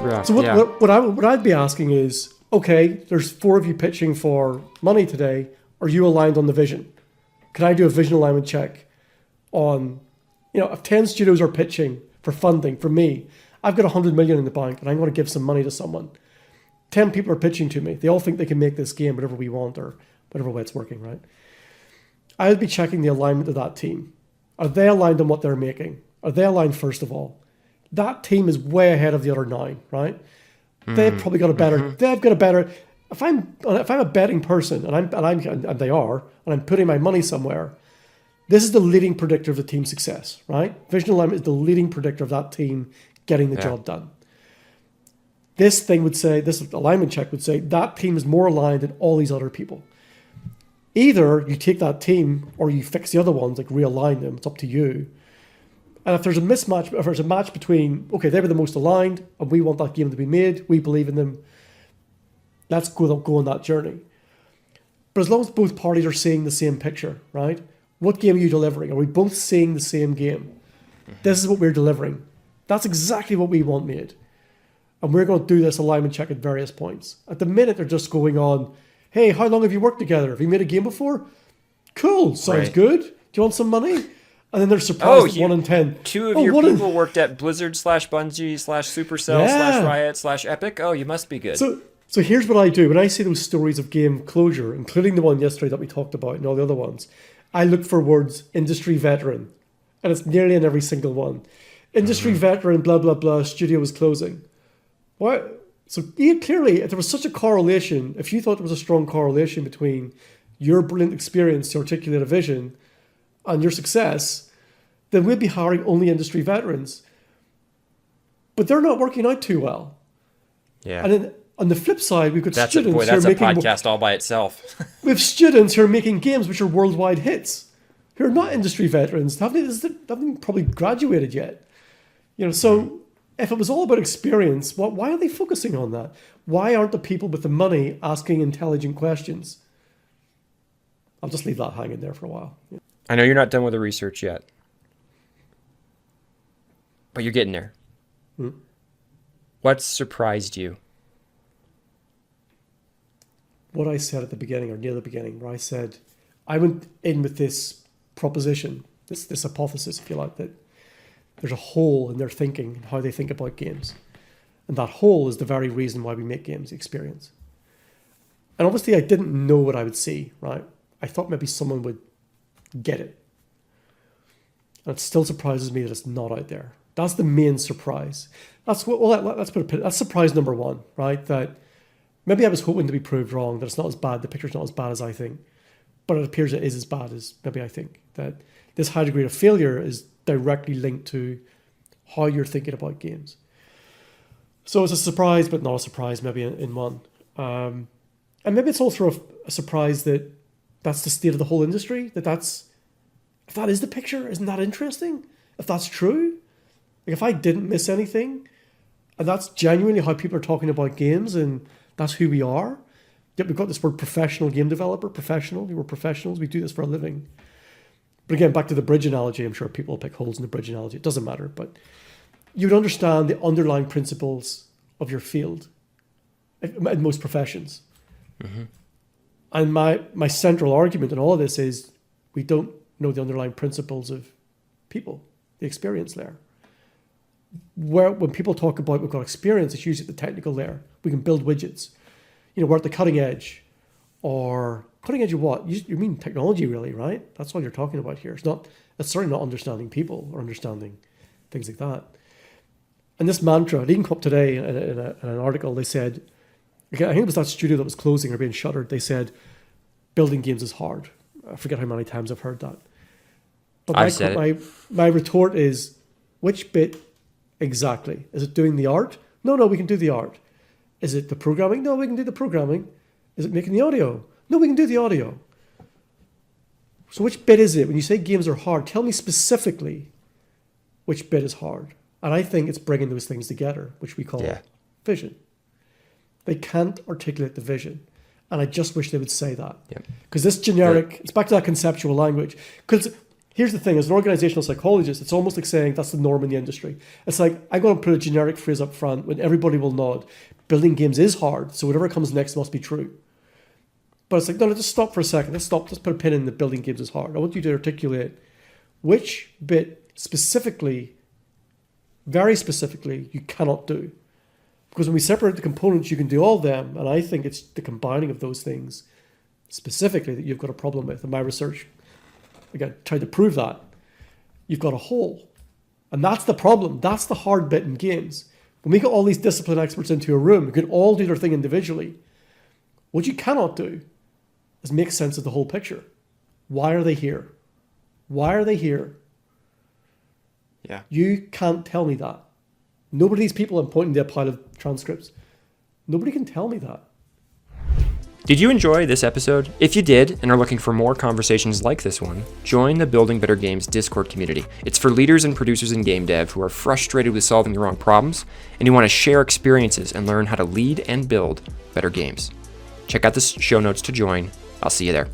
Yeah. So what I'd be asking is, okay, there's 4 of you pitching for money today. Are you aligned on the vision? Can I do a vision alignment check on, if 10 studios are pitching for funding for me, I've got 100 million in the bank and I'm going to give some money to someone. 10 people are pitching to me. They all think they can make this game whatever we want or whatever way it's working, right? I'd be checking the alignment of that team. Are they aligned on what they're making? Are they aligned first of all? That team is way ahead of the other 9, right? They've probably got a better. They've got a better. If I'm a betting person and they are, and I'm putting my money somewhere, this is the leading predictor of the team's success, right? Vision alignment is the leading predictor of that team getting the job done. This alignment check would say that team is more aligned than all these other people. Either you take that team or you fix the other ones, like realign them. It's up to you. And if there's a mismatch, if there's a match between, okay, they were the most aligned and we want that game to be made, we believe in them, let's go on that journey. But as long as both parties are seeing the same picture, right? What game are you delivering? Are we both seeing the same game? This is what we're delivering. That's exactly what we want made. And we're going to do this alignment check at various points. At the minute, they're just going on, hey, how long have you worked together? Have you made a game before? Cool, sounds good. Do you want some money? And then they're surprised at 1 in 10. 2 of your people worked at Blizzard /Bungie /Supercell /Riot /Epic. Oh, you must be good. So here's what I do. When I see those stories of game closure, including the one yesterday that we talked about and all the other ones, I look for words industry veteran. And it's nearly in every single one. Industry veteran, blah, blah, blah, studio was closing. What? So clearly, if there was such a correlation, if you thought there was a strong correlation between your brilliant experience to articulate a vision and your success, then we'd be hiring only industry veterans. But they're not working out too well. Yeah. And then on the flip side, we've got students who are that's making... a podcast all by itself. We have students who are making games which are worldwide hits, who are not industry veterans, haven't probably graduated yet. So if it was all about experience, why are they focusing on that? Why aren't the people with the money asking intelligent questions? I'll just leave that hanging there for a while. Yeah. I know you're not done with the research yet, but you're getting there. What surprised you? What I said at the beginning, or near the beginning, where I said, I went in with this proposition, this hypothesis, if you like, that there's a hole in their thinking and how they think about games. And that hole is the very reason why we make games, the experience. And obviously I didn't know what I would see, right? I thought maybe someone would get it. And it still surprises me that it's not out there. That's the main surprise. That's surprise number 1, right? That maybe I was hoping to be proved wrong, that it's not as bad, the picture's not as bad as I think. But it appears it is as bad as maybe I think. That this high degree of failure is directly linked to how you're thinking about games. So it's a surprise, but not a surprise maybe in one. And maybe it's also a surprise that that's the state of the whole industry, if that is the picture, isn't that interesting? If that's true, like if I didn't miss anything, and that's genuinely how people are talking about games, and that's who we are. Yet we've got this word professional game developer, we're professionals, we do this for a living. But again, back to the bridge analogy, I'm sure people will pick holes in the bridge analogy, it doesn't matter, but you would understand the underlying principles of your field in most professions. And my central argument in all of this is we don't know the underlying principles of people, the experience layer. When people talk about we've got experience, it's usually at the technical layer. We can build widgets. We're at the cutting edge. Or cutting edge of what? You mean technology really, right? That's all you're talking about here. It's certainly not understanding people or understanding things like that. And this mantra, it even come up today in an article, they said, I think it was that studio that was closing or being shuttered, they said, building games is hard. I forget how many times I've heard that. But my retort is, which bit exactly? Is it doing the art? No, we can do the art. Is it the programming? No, we can do the programming. Is it making the audio? No, we can do the audio. So which bit is it? When you say games are hard, tell me specifically which bit is hard. And I think it's bringing those things together, which we call vision. They can't articulate the vision. And I just wish they would say that. Because this generic, it's back to that conceptual language. Because Here's the thing, as an organizational psychologist, it's almost like saying that's the norm in the industry. It's like, I'm going to put a generic phrase up front when everybody will nod. Building games is hard, so whatever comes next must be true. But it's like, no, just stop for a second. Let's stop. Let's put a pin in that building games is hard. I want you to articulate which bit specifically, very specifically, you cannot do. Because when we separate the components, you can do all of them. And I think it's the combining of those things specifically that you've got a problem with. And my research, again, tried to prove that. You've got a hole. And that's the problem. That's the hard bit in games. When we get all these discipline experts into a room, we can all do their thing individually. What you cannot do is make sense of the whole picture. Why are they here? Why are they here? Yeah. You can't tell me that. Nobody of these people I'm pointing to a pile of transcripts. Nobody can tell me that. Did you enjoy this episode? If you did and are looking for more conversations like this one, join the Building Better Games Discord community. It's for leaders and producers in game dev who are frustrated with solving the wrong problems and who want to share experiences and learn how to lead and build better games. Check out the show notes to join. I'll see you there.